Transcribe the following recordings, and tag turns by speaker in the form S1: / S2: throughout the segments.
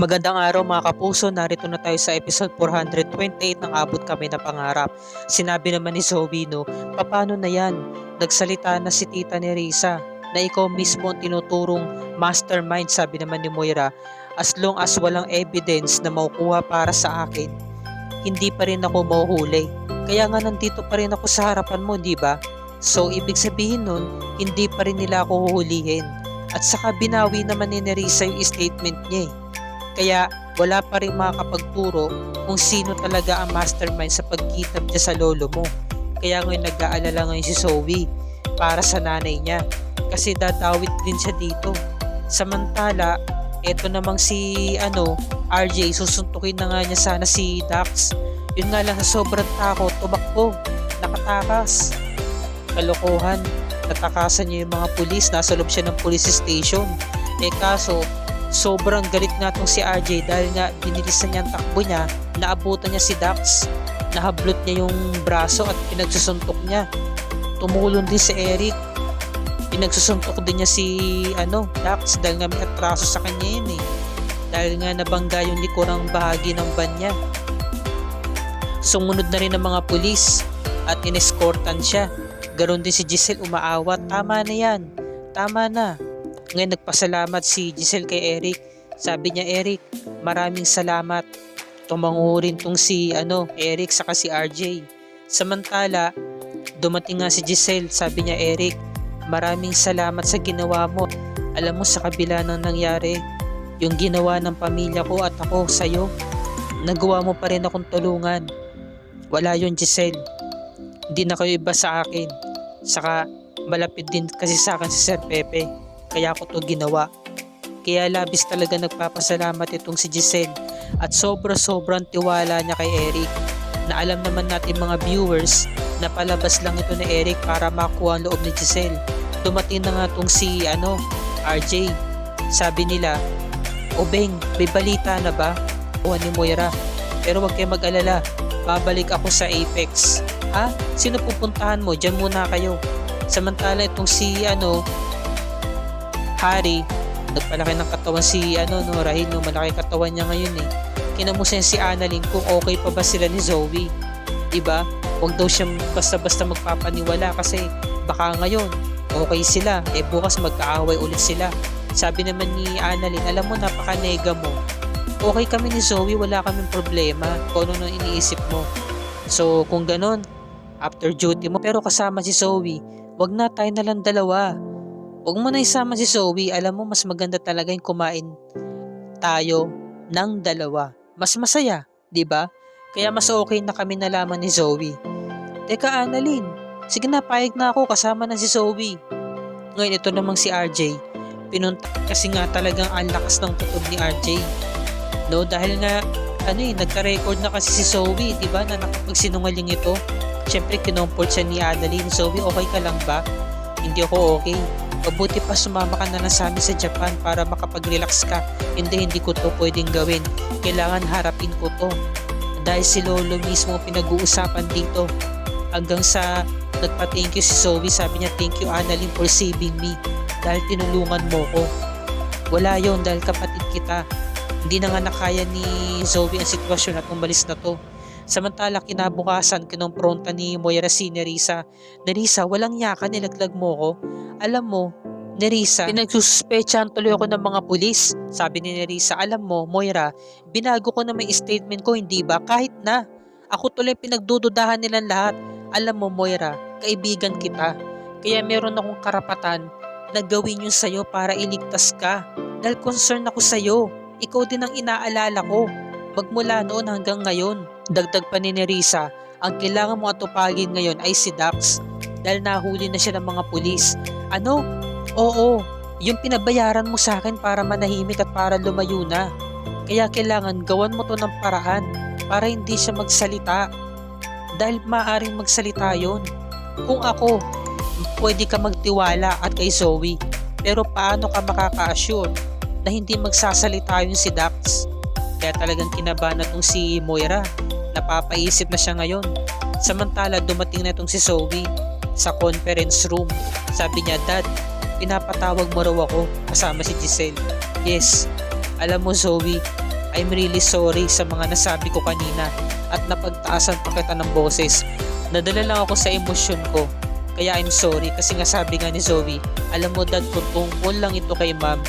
S1: Magandang araw mga kapuso, narito na tayo sa episode 428 ng Abot Kami na Pangarap. Sinabi naman ni Zoe, no, paano na yan? Nagsalita na si Tita Nerissa na ikaw mismo ang tinuturong mastermind, sabi naman ni Moira. As long as walang evidence na makukuha para sa akin, hindi pa rin ako mahuhuli. Kaya nga nandito pa rin ako sa harapan mo, di ba? So ibig sabihin nun, hindi pa rin nila ako huhulihin. At saka binawi naman ni Nerissa yung statement niya eh. Kaya wala pa rin makakapagturo kung sino talaga ang mastermind sa pagkitab niya sa lolo mo. Kaya ngayon nag-aalala ngayon si Zoe para sa nanay niya. Kasi dadawit din siya dito. Samantala, eto namang si RJ, susuntukin na nga niya sana si Dax. Yun nga lang sa sobrang takot, tumakbo, nakatakas. Kalokohan, natakasan niya yung mga pulis, nasa loob siya ng police station. Kaso, sobrang galit nga tong si RJ dahil nga binilisan niya ang takbo niya, naabutan niya si Dax, nahablot niya yung braso at pinagsusuntok niya. Tumulong din si Eric, pinagsusuntok din niya si Dax dahil nga may atraso sa kanya yun eh. Dahil nga nabangga yung likurang bahagi ng van niya. Sumunod na rin ang mga pulis at inescortan siya. Ganon din si Giselle umaawat, tama na yan, tama na. Ngayon nagpasalamat si Giselle kay Eric. Sabi niya, Eric, maraming salamat. Tumango rin tong si Eric saka si RJ. Samantala, dumating nga si Giselle. Sabi niya, Eric, maraming salamat sa ginawa mo. Alam mo, sa kabila ng nangyari, yung ginawa ng pamilya ko at ako sa'yo, nagawa mo pa rin akong tulungan. Wala yun, Giselle. Hindi na kayo iba sa akin. Saka malapit din kasi sa akin si Sir Pepe. Kaya ako to ginawa. Kaya labis talaga nagpapasalamat itong si Giselle. At sobrang tiwala niya kay Eric. Na alam naman natin mga viewers na palabas lang ito ni Eric para makuha ang loob ni Giselle. Dumating na nga itong si RJ. Sabi nila, O Beng, may balita na ba? O ni Moira. Pero wag kayo mag-alala. Babalik ako sa Apex. Ha? Sino pupuntahan mo? Diyan muna kayo. Samantala itong si Harry, nagpalaki ng katawan si Rahil, malaki katawan niya ngayon eh. Kinamusta si Annalyn kung okay pa ba sila ni Zoe. Diba? Huwag daw siya basta-basta magpapaniwala kasi baka ngayon okay sila, bukas magkaaway ulit sila. Sabi naman ni Annalyn, alam mo, napaka-nega mo. Okay kami ni Zoe, wala kaming problema kung ano nang iniisip mo. So kung ganon, after duty mo pero kasama si Zoe, wag na, tayo na lang dalawa. Huwag mo na isama si Zoe, alam mo mas maganda talaga yung kumain tayo ng dalawa. Mas masaya, di ba? Kaya mas okay na kami na lamang ni Zoe. Teka Annalyn, sige na, payag na ako, kasama na si Zoe. Ngayon ito namang si RJ, pinunta kasi nga talagang ang lakas ng tunog ni RJ. No, dahil nga nagka-record na kasi si Zoe, di ba, na nakapagsinungaling ito. Siyempre kinomport siya ni Annalyn, Zoe, okay ka lang ba? Hindi ako okay. Mabuti pa sumama ka na lang sa amin sa Japan para makapag-relax ka. Hindi ko to pwedeng gawin. Kailangan harapin ko to. Dahil si Lolo mismo pinag-uusapan dito. Hanggang sa nagpa-thank you si Zoe, sabi niya, thank you Annalyn for saving me. Dahil tinulungan mo ko. Wala yon dahil kapatid kita. Hindi na nga nakaya ni Zoe ang sitwasyon at umalis na to. Samantala kinabukasan kinompronta ni Moira si Nerissa. Nerissa, walang yaka, nilaglag mo ko. Alam mo, Nerissa, pinagsuspetsahan tuloy ako ng mga pulis. Sabi ni Nerissa, alam mo, Moira, binago ko na may statement ko, hindi ba? Kahit na, ako tuloy pinagdududahan nilang lahat. Alam mo, Moira, kaibigan kita. Kaya meron akong karapatan na gawin yun sa'yo para iligtas ka. Dahil concern ako sa'yo. Ikaw din ang inaalala ko. Magmula noon hanggang ngayon. Dagdag pa ni Nerissa, ang kailangan mo atupagin ngayon ay si Dax. Dahil nahuli na siya ng mga pulis. Ano? Oo, yung pinabayaran mo sa akin para manahimik at para lumayo na. Kaya kailangan gawan mo to ng paraan para hindi siya magsalita. Dahil maaaring magsalita yon. Kung ako, pwede ka magtiwala at kay Zoe. Pero paano ka makaka-assure na hindi magsasalita yun si Dax? Kaya talagang kinabahan na itong si Moira. Napapaisip na siya ngayon. Samantala dumating na itong si Zoe sa conference room. Sabi niya, Dad, pinapatawag mo raw ako kasama si Giselle. Yes, alam mo Zoe, I'm really sorry sa mga nasabi ko kanina at napagtaasan pa kita ng boses. Nadala lang ako sa emosyon ko. Kaya I'm sorry kasi nga sabi nga ni Zoe, alam mo dad kung tungkol lang ito kay ma'am,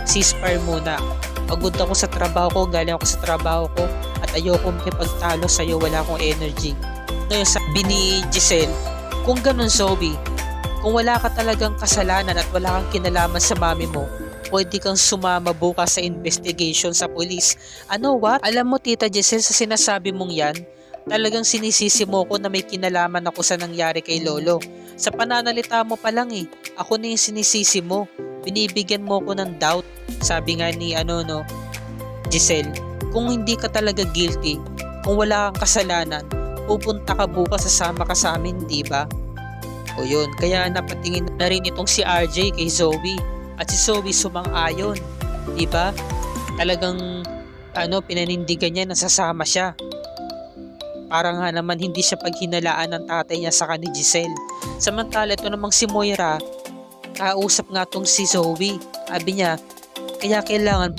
S1: ceasefire muna. Pagod ako sa trabaho ko, galing ako sa trabaho ko at ayoko makipagtalo sa'yo, wala akong energy. Ngayon sabi ni Giselle, kung ganun Zoe, kung wala ka talagang kasalanan at wala kang kinalaman sa mami mo, pwede kang sumama bukas sa investigation sa police. Ano what? Alam mo Tita Giselle, sa sinasabi mong yan, talagang sinisisi mo ko na may kinalaman ako sa nangyari kay Lolo. Sa pananalita mo pa lang ako na yung sinisisi mo. Binibigyan mo ko ng doubt. Sabi nga ni Giselle, kung hindi ka talaga guilty, kung wala kang kasalanan, pupunta ka bukas, sasama ka sa amin, di ba? O yun, kaya napatingin na rin itong si RJ kay Zoe. At si Zoe sumang-ayon, di ba? Talagang pinanindigan niya na sasama siya. Para nga naman hindi siya paghinalaan ng tatay niya sa ni Giselle. Samantala ito namang si Moira, kausap nga tong si Zoe. Sabi niya, kaya kailangan